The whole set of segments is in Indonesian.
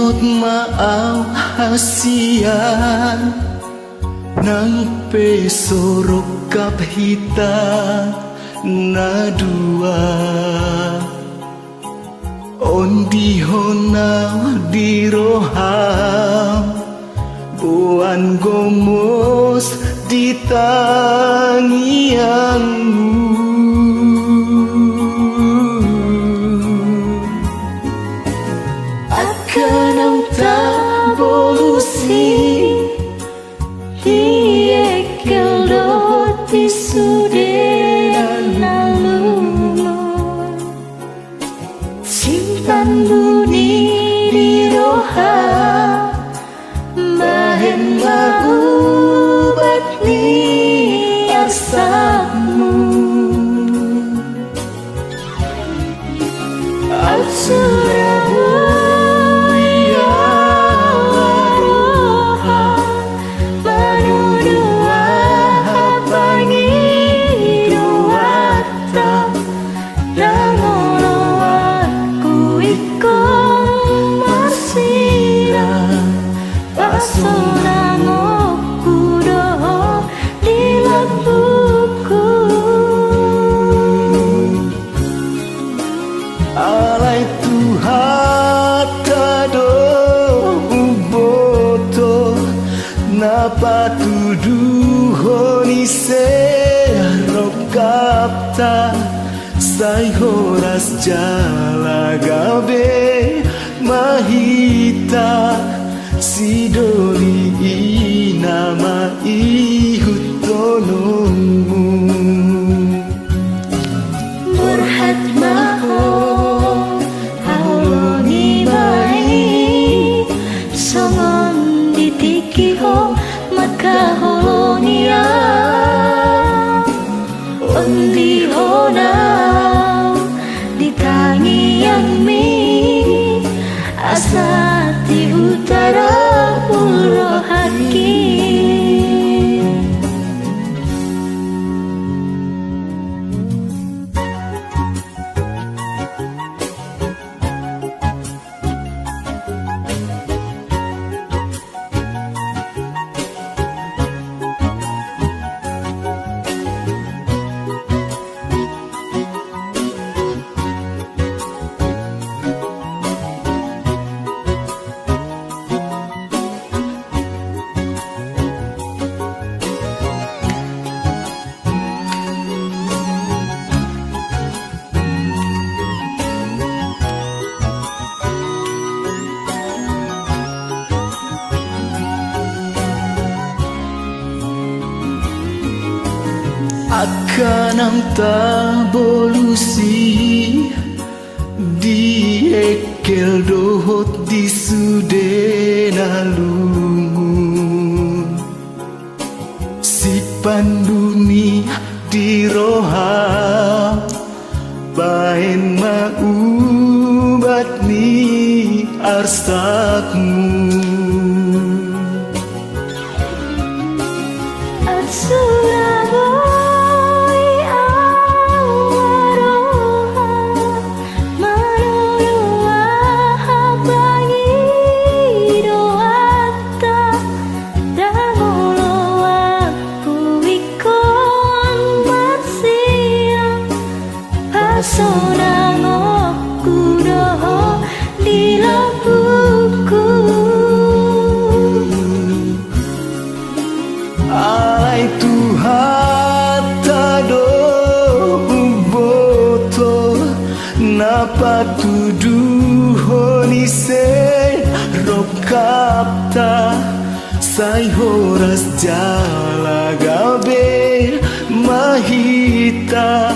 Ngot maaw hasian nang pesorok kaphita na dua ondi honaw diroham buan gomos di tangianmu. Akan ang tabolusi diekel doti sudenan lalumu simpan buni di roha bahen maubat ni asamu Al-Surabu alai Tuhan tado uboto napa tuduhoni serokapta sai horas jala gabe mahita si doli inama ihutonomu murhat maho haholongi mai songon ditikiho maka holongia ondi honau ditangian mi asati utara pulau haki. Akan ang tabolusi diekel dohot di sudena lungu si panduni di roha baen maubat ni arsakmu Sonangku doho di lampuku alai Tuhan tado uboto napa tuduhoni serokapta sai horas jala gabe mahita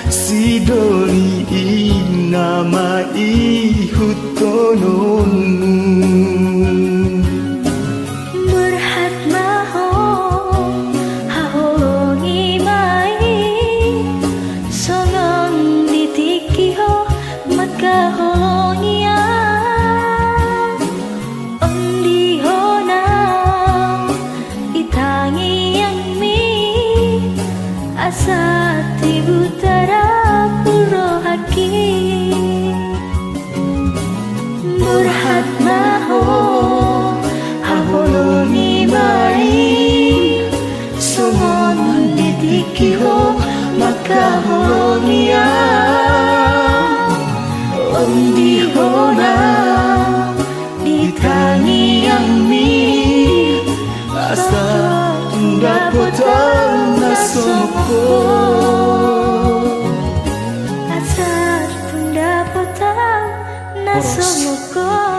si doli inama ihutononmu murhat maho haholongi mai songon ditikiho maka holongia ondi honau itangi yang mi asati utara pulau haki murhat maho poros.